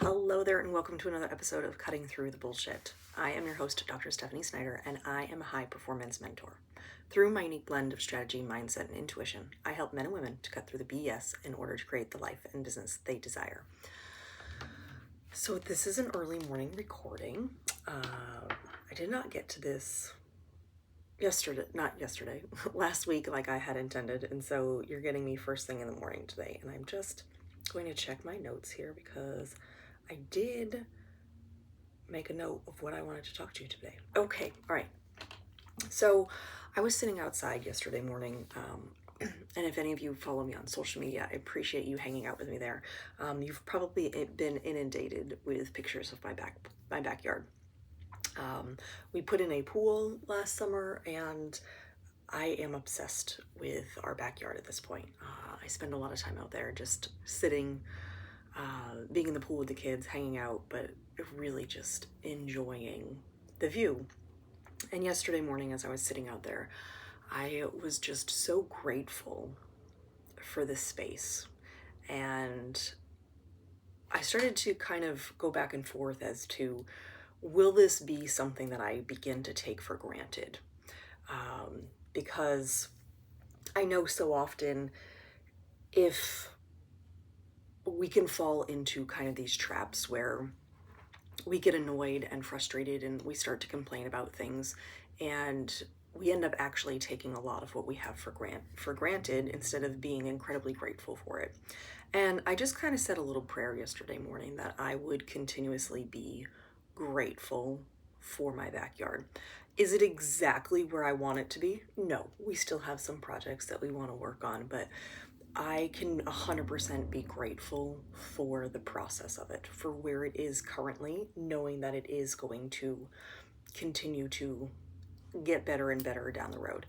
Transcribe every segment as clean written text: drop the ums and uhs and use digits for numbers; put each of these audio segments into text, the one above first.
Hello there, and welcome to another episode of Cutting Through the Bullshit. I am your host, Dr. Stephanie Snyder, and I am a high performance mentor. Through my unique blend of strategy, mindset, and intuition, I help men and women to cut through the BS in order to create the life and business they desire. So, this is an early morning recording. I did not get to this last week like I had intended, and so you're getting me first thing in the morning today, and I'm just going to check my notes here because I did make a note of what I wanted to talk to you today. Okay, all right. So I was sitting outside yesterday morning, and if any of you follow me on social media, I appreciate you hanging out with me there. You've probably been inundated with pictures of my backyard. We put in a pool last summer, and I am obsessed with our backyard at this point. I spend a lot of time out there just sitting, being in the pool with the kids, hanging out, but really just enjoying the view. And yesterday morning, as I was sitting out there, I was just so grateful for this space. And I started to kind of go back and forth as to, will this be something that I begin to take for granted? Because I know so often if we can fall into kind of these traps where we get annoyed and frustrated and we start to complain about things, and we end up actually taking a lot of what we have for granted instead of being incredibly grateful for it. And I just kind of said a little prayer yesterday morning that I would continuously be grateful for my backyard. Is it exactly where I want it to be? No, we still have some projects that we want to work on, but I can 100% be grateful for the process of it, for where it is currently, knowing that it is going to continue to get better and better down the road.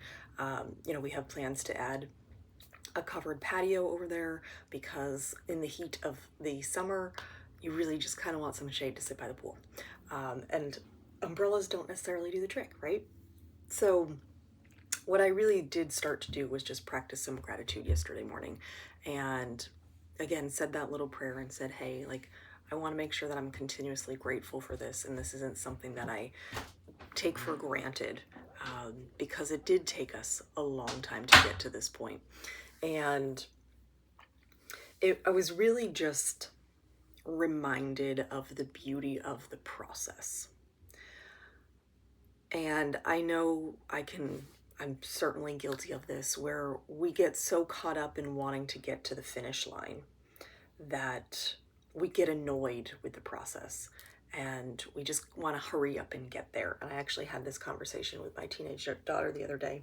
We have plans to add a covered patio over there because in the heat of the summer, you really just kind of want some shade to sit by the pool. And umbrellas don't necessarily do the trick, right? So what I really did start to do was just practice some gratitude yesterday morning, and again said that little prayer and said, hey, like, I want to make sure that I'm continuously grateful for this, and this isn't something that I take for granted, because it did take us a long time to get to this point. And I was really just reminded of the beauty of the process. And I know I'm certainly guilty of this, where we get so caught up in wanting to get to the finish line that we get annoyed with the process and we just want to hurry up and get there. And I actually had this conversation with my teenage daughter the other day.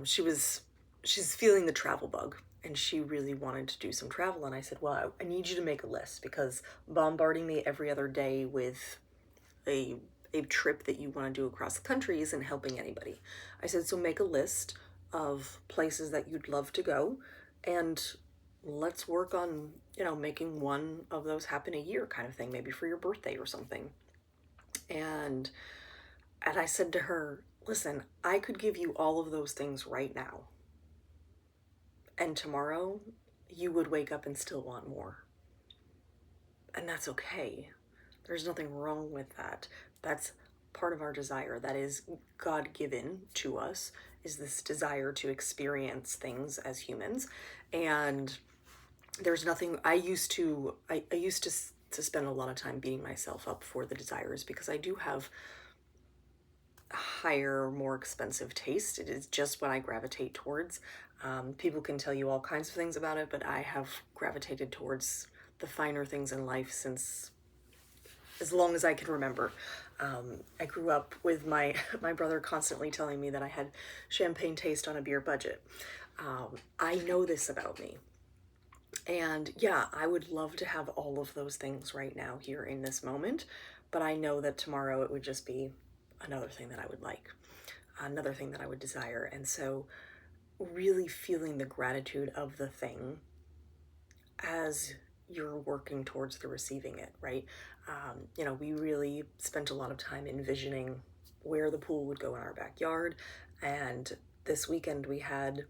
She's feeling the travel bug, and she really wanted to do some travel. And I said, well, I need you to make a list, because bombarding me every other day with a trip that you want to do across the country isn't helping anybody. I said, so make a list of places that you'd love to go, and let's work on, making one of those happen a year, kind of thing, maybe for your birthday or something. And I said to her, listen, I could give you all of those things right now, and tomorrow you would wake up and still want more. And that's okay. There's nothing wrong with that. That's part of our desire. That is God-given to us, is this desire to experience things as humans. And there's nothing, I used to spend a lot of time beating myself up for the desires, because I do have higher, more expensive taste. It is just what I gravitate towards. People can tell you all kinds of things about it, but I have gravitated towards the finer things in life since as long as I can remember. I grew up with my brother constantly telling me that I had champagne taste on a beer budget. I know this about me. And yeah, I would love to have all of those things right now here in this moment, but I know that tomorrow it would just be another thing that I would like, another thing that I would desire. And so really feeling the gratitude of the thing as you're working towards the receiving it, right? We really spent a lot of time envisioning where the pool would go in our backyard. And this weekend we had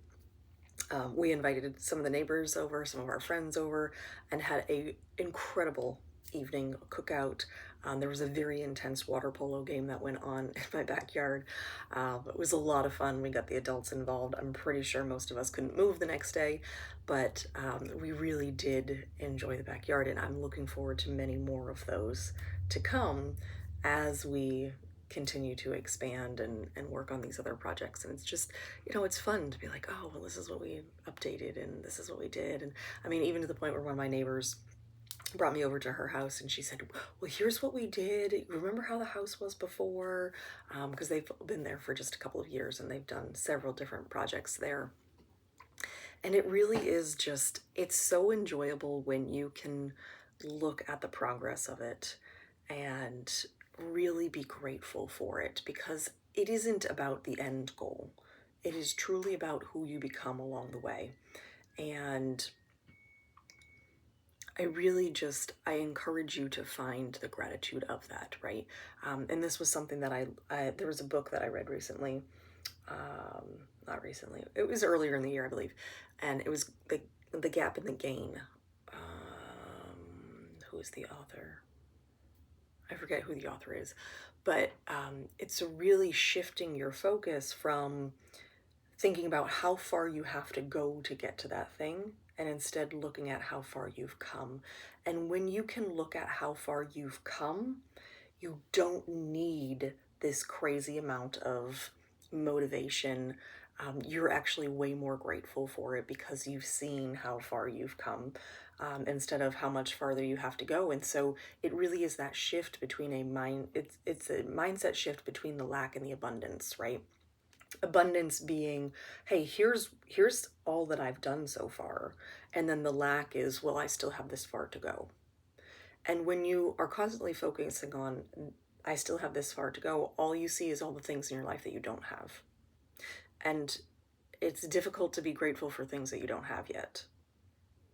We invited some of the neighbors over, some of our friends over, and had a incredible evening cookout. There was a very intense water polo game that went on in my backyard. It was a lot of fun. We got the adults involved. I'm pretty sure most of us couldn't move the next day, but we really did enjoy the backyard, and I'm looking forward to many more of those to come as we continue to expand and work on these other projects. And it's just, it's fun to be like, oh, well, this is what we updated and this is what we did. And I mean, even to the point where one of my neighbors brought me over to her house and she said, well, here's what we did. Remember how the house was before? Because they've been there for just a couple of years and they've done several different projects there. And it really is just, it's so enjoyable when you can look at the progress of it and really be grateful for it, because it isn't about the end goal. It is truly about who you become along the way. And I encourage you to find the gratitude of that, right? And this was something that there was a book that I read recently, not recently, it was earlier in the year, I believe, and it was the Gap and the Gain. Who is the author? I forget who the author is, but it's really shifting your focus from thinking about how far you have to go to get to that thing, and instead looking at how far you've come. And when you can look at how far you've come, you don't need this crazy amount of motivation. You're actually way more grateful for it because you've seen how far you've come, instead of how much farther you have to go. And so it really is that shift between it's a mindset shift between the lack and the abundance, right? Abundance being, hey, here's all that I've done so far. And then the lack is, well, I still have this far to go. And when you are constantly focusing on, I still have this far to go, all you see is all the things in your life that you don't have. And it's difficult to be grateful for things that you don't have yet,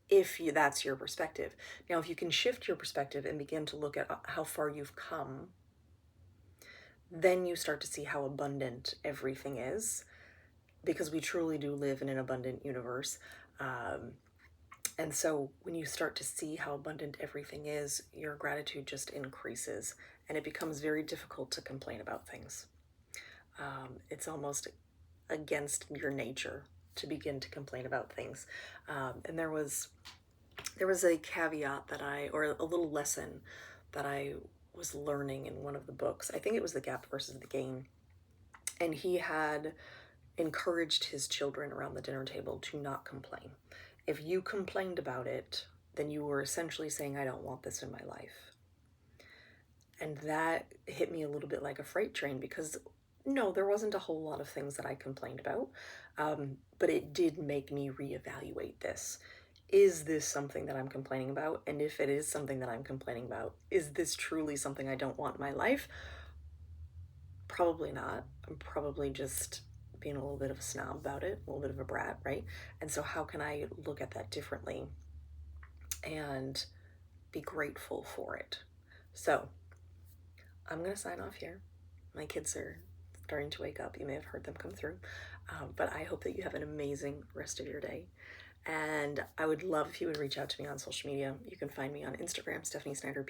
if that's your perspective. Now, if you can shift your perspective and begin to look at how far you've come, then you start to see how abundant everything is, because we truly do live in an abundant universe. And so when you start to see how abundant everything is, your gratitude just increases, and it becomes very difficult to complain about things. It's almost against your nature to begin to complain about things. And there was a caveat or a little lesson that I was learning in one of the books. I think it was The Gap versus the Gain. And he had encouraged his children around the dinner table to not complain. If you complained about it, then you were essentially saying, I don't want this in my life. And that hit me a little bit like a freight train, because no, there wasn't a whole lot of things that I complained about, but it did make me reevaluate this. Is this something that I'm complaining about? And if it is something that I'm complaining about, is this truly something I don't want in my life? Probably not. I'm probably just being a little bit of a snob about it, a little bit of a brat, right? And so how can I look at that differently and be grateful for it? So I'm going to sign off here. My kids are starting to wake up. You may have heard them come through. But I hope that you have an amazing rest of your day. And I would love if you would reach out to me on social media. You can find me on Instagram, Stephanie Snyder,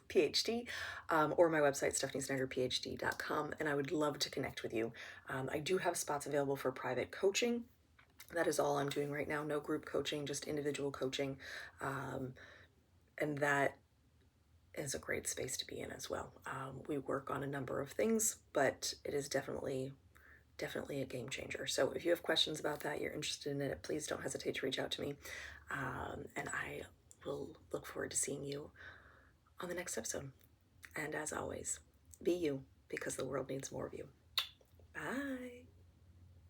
PhD, or my website, stephaniesnyderphd.com, and I would love to connect with you. I do have spots available for private coaching. That is all I'm doing right now. No group coaching, just individual coaching. And that is a great space to be in as well. We work on a number of things, but it is definitely a game changer. So if you have questions about that, you're interested in it, please don't hesitate to reach out to me. And I will look forward to seeing you on the next episode. And as always, be you, because the world needs more of you. Bye.